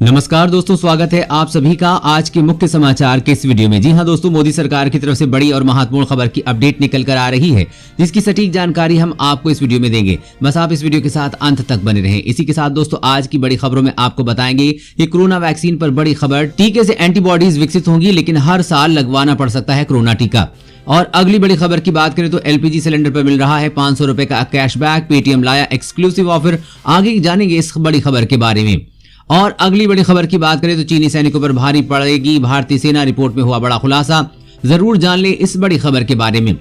नमस्कार दोस्तों, स्वागत है आप सभी का आज के मुख्य समाचार के इस वीडियो में। जी हां दोस्तों, मोदी सरकार की तरफ से बड़ी और महत्वपूर्ण खबर की अपडेट निकल कर आ रही है, जिसकी सटीक जानकारी हम आपको इस वीडियो में देंगे। बस आप इस वीडियो के साथ अंत तक बने रहें। इसी के साथ दोस्तों, आज की बड़ी खबरों में आपको बताएंगे कि कोरोना वैक्सीन पर बड़ी खबर, टीके से एंटीबॉडीज विकसित होंगी, लेकिन हर साल लगवाना पड़ सकता है कोरोना टीका। और अगली बड़ी खबर की बात करें तो एलपीजी सिलेंडर पर मिल रहा है 500 रुपए का कैशबैक, पेटीएम लाया एक्सक्लूसिव ऑफर। आगे जानेंगे इस बड़ी खबर के बारे में। और अगली बड़ी खबर की बात करें तो चीनी सैनिकों पर भारी पड़ेगी भारतीय सेना, रिपोर्ट में हुआ बड़ा खुलासा। जरूर जान ले इस बड़ी खबर के बारे में।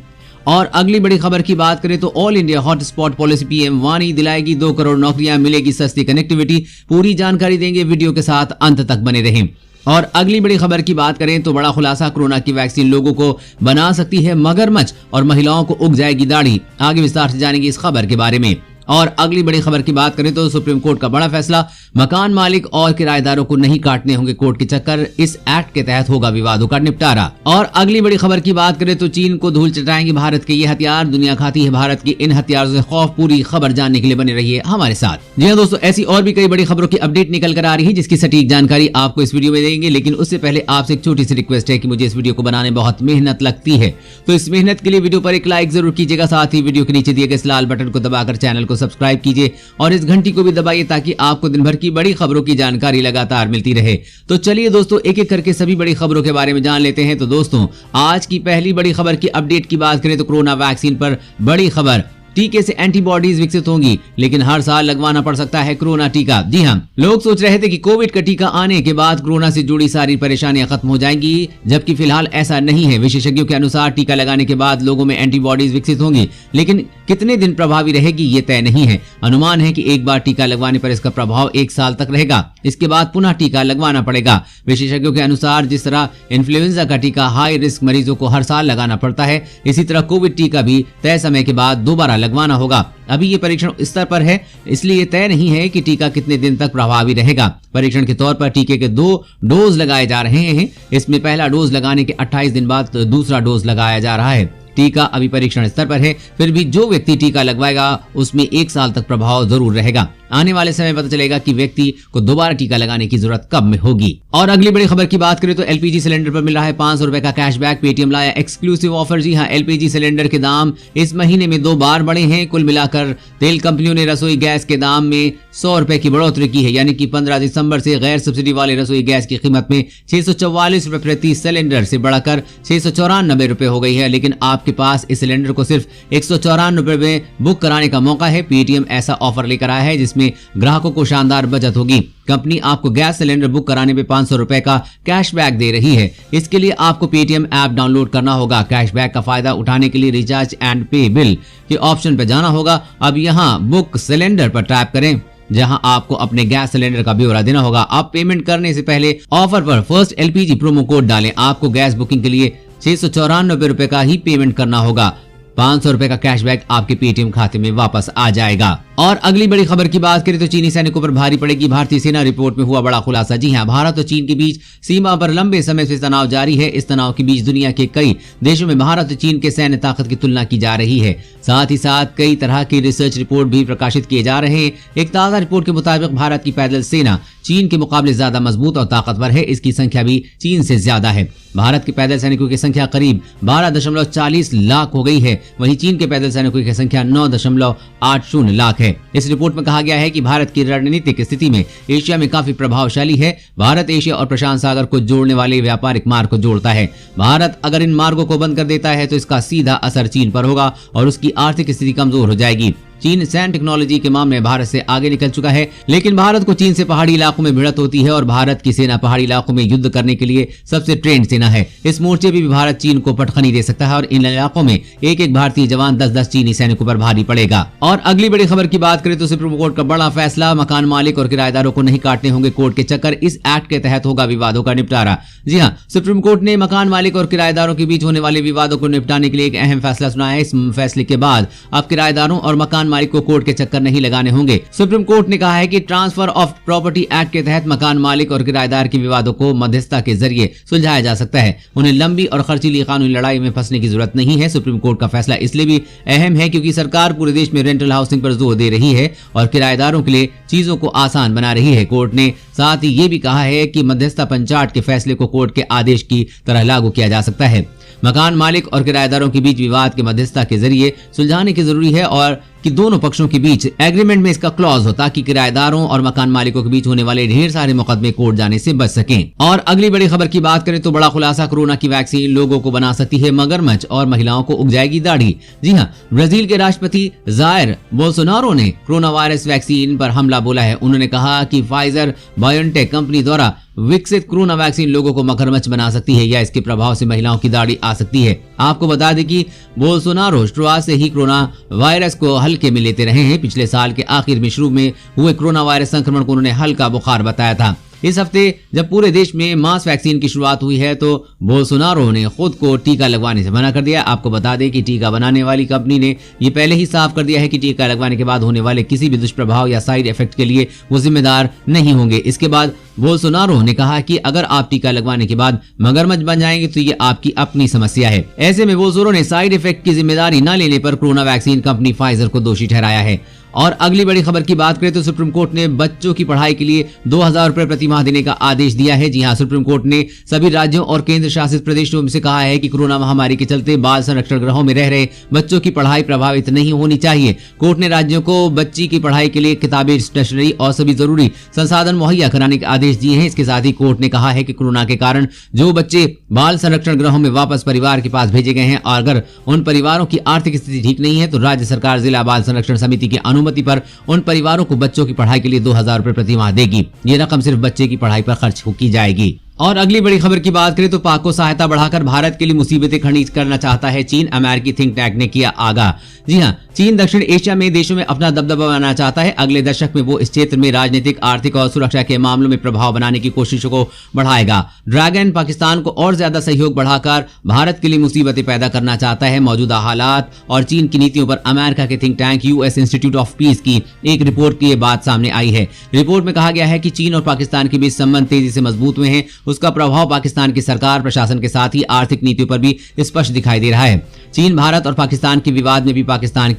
और अगली बड़ी खबर की बात करें तो all India hotspot policy PM वानी दिलाएगी 2 करोड़ नौकरियां, मिलेगी सस्ती कनेक्टिविटी। पूरी जानकारी देंगे, वीडियो के साथ अंत तक बने रहें। और अगली बड़ी खबर की बात करें तो बड़ा खुलासा, कोरोना की वैक्सीन लोगों को बना सकती है मगरमच्छ और महिलाओं को उग जाएगी दाढ़ी। आगे विस्तार से जानेंगे इस खबर के बारे में। और अगली बड़ी खबर की बात करें तो सुप्रीम कोर्ट का बड़ा फैसला, मकान मालिक और किराएदारों को नहीं काटने होंगे कोर्ट के चक्कर, इस एक्ट के तहत होगा विवादों का निपटारा। और अगली बड़ी खबर की बात करें तो चीन को धूल चटाएंगे भारत के ये हथियार, दुनिया खाती है भारत की इन हथियारों से खौफ। पूरी खबर जानने के लिए बने रहिए हमारे साथ। जी हाँ दोस्तों, ऐसी और भी कई बड़ी खबरों की अपडेट निकल कर आ रही है, जिसकी सटीक जानकारी आपको इस वीडियो में देंगे। लेकिन उससे पहले आपसे एक छोटी सी रिक्वेस्ट है कि मुझे इस वीडियो को बनाने में बहुत मेहनत लगती है, तो इस मेहनत के लिए वीडियो पर एक लाइक जरूर कीजिएगा। साथ ही वीडियो के नीचे दिए गए इस लाल बटन को दबाकर चैनल को सब्सक्राइब कीजिए और इस घंटी को भी दबाइए, ताकि आपको दिन भर की बड़ी खबरों की जानकारी लगातार मिलती रहे। तो चलिए दोस्तों, एक एक करके सभी बड़ी खबरों के बारे में जान लेते हैं। तो दोस्तों, आज की पहली बड़ी खबर की अपडेट की बात करें तो कोरोना वैक्सीन पर बड़ी खबर, टीके से एंटीबॉडीज विकसित होंगी, लेकिन हर साल लगवाना पड़ सकता है कोरोना टीका। जी हां, लोग सोच रहे थे कि कोविड का टीका आने के बाद कोरोना से जुड़ी सारी परेशानियां खत्म हो जाएंगी, जबकि फिलहाल ऐसा नहीं है। विशेषज्ञों के अनुसार टीका लगाने के बाद लोगों में एंटीबॉडीज विकसित होंगी, लेकिन कितने दिन प्रभावी रहेगी ये तय नहीं है। अनुमान है कि एक बार टीका लगवाने पर इसका प्रभाव 1 साल तक रहेगा, इसके बाद पुनः टीका लगवाना पड़ेगा। विशेषज्ञों के अनुसार जिस तरह इन्फ्लुएंजा का टीका हाई रिस्क मरीजों को हर साल लगाना पड़ता है, इसी तरह कोविड टीका भी तय समय के बाद दोबारा लगवाना होगा। अभी ये परीक्षण स्तर पर है, इसलिए तय नहीं है कि टीका कितने दिन तक प्रभावी रहेगा। परीक्षण के तौर पर टीके के 2 डोज लगाए जा रहे हैं। इसमें पहला डोज लगाने के 28 दिन बाद दूसरा डोज लगाया जा रहा है। टीका अभी परीक्षण स्तर पर है, फिर भी जो व्यक्ति टीका लगवाएगा उसमें 1 साल तक प्रभाव जरूर रहेगा। आने वाले समय पता चलेगा कि व्यक्ति को दोबारा टीका लगाने की जरूरत कब में होगी। और अगली बड़ी खबर की बात करें तो एलपीजी सिलेंडर पर मिल रहा है 500 रुपए का कैशबैक, पेटीएम लाया एक्सक्लूसिव ऑफर। जी हां, एलपीजी सिलेंडर के दाम इस महीने में 2 बार बढ़े हैं। कुल मिलाकर तेल कंपनियों ने रसोई गैस के दाम में 100 रुपए की बढ़ोतरी की है, यानी कि 15 दिसंबर से गैर सब्सिडी वाले रसोई गैस की कीमत में 644 रुपए प्रति सिलेंडर से बढ़कर 694 रुपए हो गई है। लेकिन आपके पास इस सिलेंडर को सिर्फ 194 रुपए में बुक कराने का मौका है। पेटीएम ऐसा ऑफर लेकर आया है जिसमें ग्राहकों को शानदार बचत होगी। कंपनी आपको गैस सिलेंडर बुक कराने पे 500 रुपए का कैशबैक दे रही है। इसके लिए आपको पेटीएम ऐप डाउनलोड करना होगा। कैशबैक का फायदा उठाने के लिए रिचार्ज एंड पे बिल के ऑप्शन पर जाना होगा। अब यहाँ बुक सिलेंडर पर टैप करें, जहां आपको अपने गैस सिलेंडर का ब्यौरा देना होगा। आप पेमेंट करने से पहले ऑफर पर फर्स्ट एलपीजी प्रोमो कोड डालें। आपको गैस बुकिंग के लिए 694 रुपए का ही पेमेंट करना होगा। 500 रुपए का कैशबैक आपके पेटीएम खाते में वापस आ जाएगा। और अगली बड़ी खबर की बात करें तो चीनी सैनिकों पर भारी पड़ेगी भारतीय सेना, रिपोर्ट में हुआ बड़ा खुलासा। जी हां, भारत और चीन के बीच सीमा पर लंबे समय से तनाव जारी है। इस तनाव के बीच दुनिया के कई देशों में भारत और चीन के सैन्य ताकत की तुलना की जा रही है। साथ ही साथ कई तरह की रिसर्च रिपोर्ट भी प्रकाशित किए जा रहे हैं। एक ताजा रिपोर्ट के मुताबिक भारत की पैदल सेना चीन के मुकाबले ज्यादा मजबूत और ताकतवर है। इसकी संख्या भी चीन से ज्यादा है। भारत के पैदल सैनिकों की संख्या करीब 12.40 लाख हो गई है, वहीं चीन के पैदल सैनिकों की संख्या 9.80 लाख है। इस रिपोर्ट में कहा गया है कि भारत की रणनीतिक स्थिति में एशिया में काफी प्रभावशाली है। भारत एशिया और प्रशांत सागर को जोड़ने वाले व्यापारिक मार्ग को जोड़ता है। भारत अगर इन मार्गों को बंद कर देता है तो इसका सीधा असर चीन पर होगा और उसकी आर्थिक स्थिति कमजोर हो जाएगी। चीन सैन्य टेक्नोलॉजी के मामले में भारत से आगे निकल चुका है, लेकिन भारत को चीन से पहाड़ी इलाकों में भिड़त होती है और भारत की सेना पहाड़ी इलाकों में युद्ध करने के लिए सबसे ट्रेंड सेना है। इस मोर्चे भी भारत चीन को पटखनी दे सकता है और इन इलाकों में एक एक भारतीय जवान 10-10 चीनी सैनिकों पर भारी पड़ेगा। और अगली बड़ी खबर की बात करें तो सुप्रीम कोर्ट का बड़ा फैसला, मकान मालिक और किराएदारों को नहीं काटने होंगे कोर्ट के चक्कर, इस एक्ट के तहत होगा विवादों का निपटारा। जी हाँ, सुप्रीम कोर्ट ने मकान मालिक और किराएदारों के बीच होने वाले विवादों को निपटाने के लिए एक अहम फैसला सुनाया है। इस फैसले के बाद अब किराएदारों और मकान मालिक को कोर्ट के चक्कर नहीं लगाने होंगे। सुप्रीम कोर्ट ने कहा है कि ट्रांसफर ऑफ प्रॉपर्टी एक्ट के तहत मकान मालिक और किराएदार के विवादों को मध्यस्थता के जरिए सुलझाया जा सकता है। उन्हें लंबी और खर्चीली कानूनी लड़ाई में फंसने की जरूरत नहीं है। सुप्रीम कोर्ट का फैसला इसलिए भी अहम है क्योंकि सरकार पूरे देश में रेंटल हाउसिंग पर जोर दे रही है और किराएदारों के लिए चीजों को आसान बना रही है। कोर्ट ने साथ ही ये भी कहा है कि मध्यस्थता पंचाट के फैसले को कोर्ट के आदेश की तरह लागू किया जा सकता है। मकान मालिक और किराएदारों के बीच विवाद के मध्यस्थता के जरिए सुलझाने की जरूरी है और कि दोनों पक्षों के बीच एग्रीमेंट में इसका क्लॉज हो ताकि किराएदारों और मकान मालिकों के बीच होने वाले ढेर सारे मुकदमे कोर्ट जाने से बच सकें। और अगली बड़ी खबर की बात करें तो बड़ा खुलासा, कोरोना की वैक्सीन लोगों को बना सकती है मगरमच्छ और महिलाओं को उग जाएगी दाढ़ी। जी हाँ, ब्राजील के राष्ट्रपति जायर बोल्सोनारो ने कोरोना वायरस वैक्सीन पर हमला बोला है। उन्होंने कहा कि फाइजर बायोनटेक कंपनी द्वारा विकसित कोरोना वैक्सीन लोगों को मगरमच्छ बना सकती है या इसके प्रभाव से महिलाओं की दाढ़ी आ सकती है। आपको बता दें कि बोल्सोनारो शुरुआत से ही कोरोना वायरस को हल्के में लेते रहे हैं। पिछले साल के आखिर में शुरू में हुए कोरोना वायरस संक्रमण को उन्होंने हल्का बुखार बताया था। इस हफ्ते जब पूरे देश में मास वैक्सीन की शुरुआत हुई है तो बोल्सोनारो ने खुद को टीका लगवाने से मना कर दिया। आपको बता दें कि टीका बनाने वाली कंपनी ने ये पहले ही साफ कर दिया है कि टीका लगवाने के बाद होने वाले किसी भी दुष्प्रभाव या साइड इफेक्ट के लिए वो जिम्मेदार नहीं होंगे। इसके बाद बोल्सोनारो ने कहा कि अगर आप टीका लगवाने के बाद मगरमच्छ बन जाएंगे तो ये आपकी अपनी समस्या है। ऐसे में बोल्सोनारो ने साइड इफेक्ट की जिम्मेदारी न लेने पर कोरोना वैक्सीन कंपनी फाइजर को दोषी ठहराया है। और अगली बड़ी खबर की बात करें तो सुप्रीम कोर्ट ने बच्चों की पढ़ाई के लिए 2000 रुपए प्रति माह देने का आदेश दिया है। जी हां, सुप्रीम कोर्ट ने सभी राज्यों और केंद्र शासित प्रदेशों से कहा है कि कोरोना महामारी के चलते बाल संरक्षण गृहों में रह रहे बच्चों की पढ़ाई प्रभावित नहीं होनी चाहिए। कोर्ट ने राज्यों को बच्ची की पढ़ाई के लिए किताबें, स्टेशनरी और सभी जरूरी संसाधन मुहैया कराने के आदेश दिए हैं। इसके साथ ही कोर्ट ने कहा है कि कोरोना के कारण जो बच्चे बाल संरक्षण गृहों में वापस परिवार के पास भेजे गए हैं और अगर उन परिवारों की आर्थिक स्थिति ठीक नहीं है तो राज्य सरकार जिला बाल संरक्षण समिति की अनुमति पर उन परिवारों को बच्चों की पढ़ाई के लिए 2000 रुपए प्रति माह देगी। ये रकम सिर्फ बच्चे की पढ़ाई पर खर्च की जाएगी। और अगली बड़ी खबर की बात करें तो पाक को सहायता बढ़ाकर भारत के लिए मुसीबतें खड़ी करना चाहता है चीन। अमेरिकी थिंक टैंक ने किया आगाह। जी हां, चीन दक्षिण एशिया में देशों में अपना दबदबा बनाना चाहता है। अगले दशक में वो इस क्षेत्र में राजनीतिक, आर्थिक और सुरक्षा के मामलों में प्रभाव बनाने की कोशिशों को बढ़ाएगा। ड्रैगन पाकिस्तान को और ज्यादा सहयोग बढ़ाकर भारत के लिए मुसीबतें पैदा करना चाहता है। मौजूदा हालात और चीन की नीतियों पर अमेरिका के think tank US institute of peace की एक रिपोर्ट की बात सामने आई है। रिपोर्ट में कहा गया है कि चीन और पाकिस्तान के बीच संबंध तेजी से मजबूत हुए हैं। उसका प्रभाव पाकिस्तान की सरकार, प्रशासन के साथ ही आर्थिक नीतियों पर भी स्पष्ट दिखाई दे रहा है। चीन, भारत और पाकिस्तान के विवाद में भी पाकिस्तान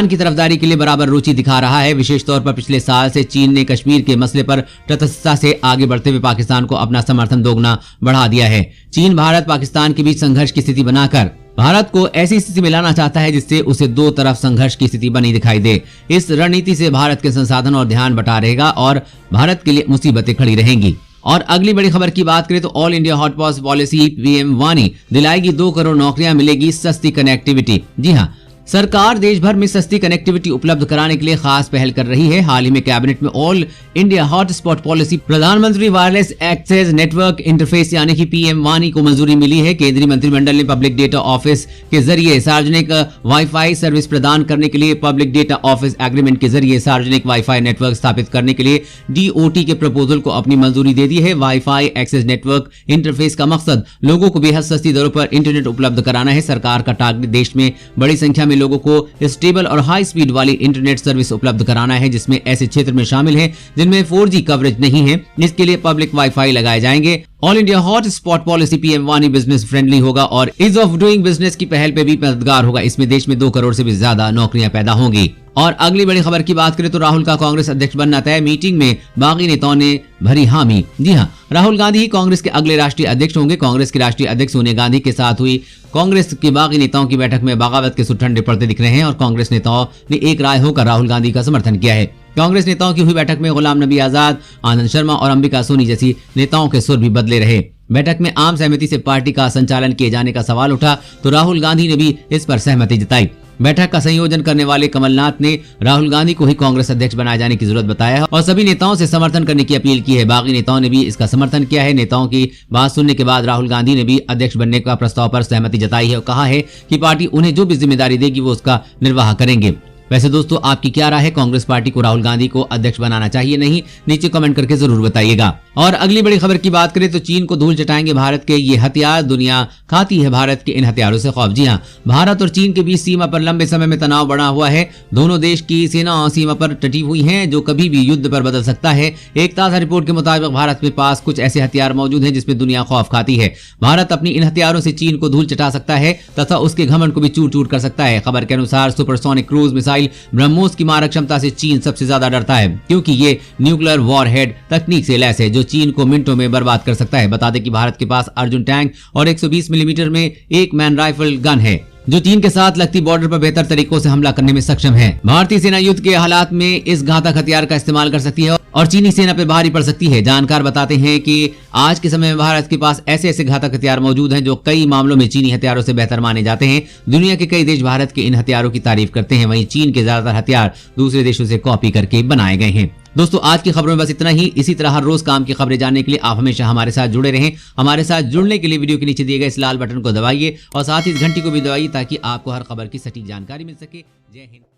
की तरफदारी के लिए बराबर रुचि दिखा रहा है। विशेष तौर पर पिछले साल से चीन ने कश्मीर के मसले पर तटस्थता से आगे बढ़ते हुए पाकिस्तान को अपना समर्थन दोगुना बढ़ा दिया है। चीन भारत पाकिस्तान के बीच संघर्ष की स्थिति बनाकर भारत को ऐसी स्थिति में लाना चाहता है जिससे उसे दो तरफ संघर्ष की स्थिति बनी दिखाई दे। इस रणनीति से भारत के संसाधन और ध्यान बटा रहेगा और भारत के लिए मुसीबतें खड़ी रहेंगी। और अगली बड़ी खबर की बात करें तो all India hotpot policy PM वानी दिलाएगी 2 करोड़ नौकरियां, मिलेगी सस्ती कनेक्टिविटी। जी हां, सरकार देश भर में सस्ती कनेक्टिविटी उपलब्ध कराने के लिए खास पहल कर रही है। हाल ही में कैबिनेट में ऑल इंडिया हॉटस्पॉट पॉलिसी प्रधानमंत्री वायरलेस एक्सेस नेटवर्क इंटरफेस यानी कि पीएम वानी को मंजूरी मिली है। केंद्रीय मंत्रिमंडल ने पब्लिक डेटा ऑफिस के जरिए सार्वजनिक वाईफाई सर्विस प्रदान करने के लिए पब्लिक डेटा ऑफिस एग्रीमेंट के जरिए सार्वजनिक वाईफाई नेटवर्क स्थापित करने के लिए डीओटी के प्रपोजल को अपनी मंजूरी दे दी है। वाईफाई एक्सेस नेटवर्क इंटरफेस का मकसद लोगों को बेहद सस्ती दरों पर इंटरनेट उपलब्ध कराना है। सरकार का टारगेट देश में बड़ी संख्या में लोगों को स्टेबल और हाई स्पीड वाली इंटरनेट सर्विस उपलब्ध कराना है जिसमें ऐसे क्षेत्र में शामिल हैं जिनमें 4G कवरेज नहीं है। इसके लिए पब्लिक वाईफाई लगाए जाएंगे। All India hot spot policy PM वानी बिजनेस फ्रेंडली होगा और इज ऑफ डूइंग बिजनेस की पहल पे भी मददगार होगा। इसमें देश में 2 करोड़ से भी ज्यादा नौकरियां पैदा होंगी। और अगली बड़ी खबर की बात करें तो राहुल का कांग्रेस अध्यक्ष बनना तय, मीटिंग में बागी नेताओं ने भरी हामी। जी हां, राहुल गांधी ही कांग्रेस के अगले राष्ट्रीय अध्यक्ष होंगे। कांग्रेस के राष्ट्रीय अध्यक्ष सोनिया गांधी के साथ हुई कांग्रेस के बागी नेताओं की बैठक में बगावत के सुर ठंडे पड़ते दिख रहे हैं और कांग्रेस नेताओं ने एक राय होकर राहुल गांधी का समर्थन किया है। कांग्रेस नेताओं की हुई बैठक में गुलाम नबी आजाद, आनंद शर्मा और अंबिका सोनी जैसी नेताओं के सुर भी बदले रहे। बैठक में आम सहमति से पार्टी का संचालन किए जाने का सवाल उठा तो राहुल गांधी ने भी इस पर सहमति जताई। बैठक का संयोजन करने वाले कमलनाथ ने राहुल गांधी को ही कांग्रेस अध्यक्ष बनाए जाने की जरूरत बताया है और सभी नेताओं से समर्थन करने की अपील की है। बागी नेताओं ने भी इसका समर्थन किया है। नेताओं की बात सुनने के बाद राहुल गांधी ने भी अध्यक्ष बनने का प्रस्ताव पर सहमति जताई है और कहा है कि पार्टी उन्हें जो भी जिम्मेदारी देगी वो उसका निर्वाह करेंगे। वैसे दोस्तों आपकी क्या राय है, कांग्रेस पार्टी को राहुल गांधी को अध्यक्ष बनाना चाहिए नहीं, नीचे कमेंट करके जरूर बताइएगा। और अगली बड़ी खबर की बात करें तो चीन को धूल चटाएंगे भारत के ये हथियार, दुनिया खाती है भारत के इन हथियारों से खौफ। जी हां, भारत और चीन के बीच सीमा पर लंबे समय में तनाव बढ़ा हुआ है। दोनों देश की सेना सीमा पर डटी हुई है जो कभी भी युद्ध पर बदल सकता है। एक ताजा रिपोर्ट के मुताबिक भारत के पास कुछ ऐसे हथियार मौजूद हैं जिसमें दुनिया खौफ खाती है। भारत अपनी इन हथियारों से चीन को धूल चटा सकता है तथा उसके घमंड को भी चूर चूर कर सकता है। खबर के अनुसार सुपरसोनिक क्रूज मिसाइल ब्रह्मोस की मारक क्षमता से चीन सबसे ज्यादा डरता है क्योंकि ये न्यूक्लियर वॉरहेड तकनीक से लैस है जो चीन को मिनटों में बर्बाद कर सकता है। बता दें कि भारत के पास अर्जुन टैंक और 120 मिलीमीटर में एक मैन राइफल गन है जो चीन के साथ लगती बॉर्डर पर बेहतर तरीकों से हमला करने में सक्षम है। भारतीय सेना युद्ध के हालात में इस घातक हथियार का इस्तेमाल कर सकती है और चीनी सेना पर भारी पड़ सकती है। जानकार बताते हैं कि आज के समय में भारत के पास ऐसे ऐसे घातक हथियार मौजूद हैं जो कई मामलों में चीनी हथियारों से बेहतर माने जाते हैं। दुनिया के कई देश भारत के इन हथियारों की तारीफ करते हैं, वहीं चीन के ज्यादातर हथियार दूसरे देशों से कॉपी करके बनाए गए हैं। दोस्तों आज की खबरों में बस इतना ही। इसी तरह हर रोज काम की खबरें जानने के लिए आप हमेशा हमारे साथ जुड़े रहें। हमारे साथ जुड़ने के लिए वीडियो के नीचे दिए गए इस लाल बटन को दबाइए और साथ ही इस घंटी को भी दबाइए ताकि आपको हर खबर की सटीक जानकारी मिल सके। जय हिंद।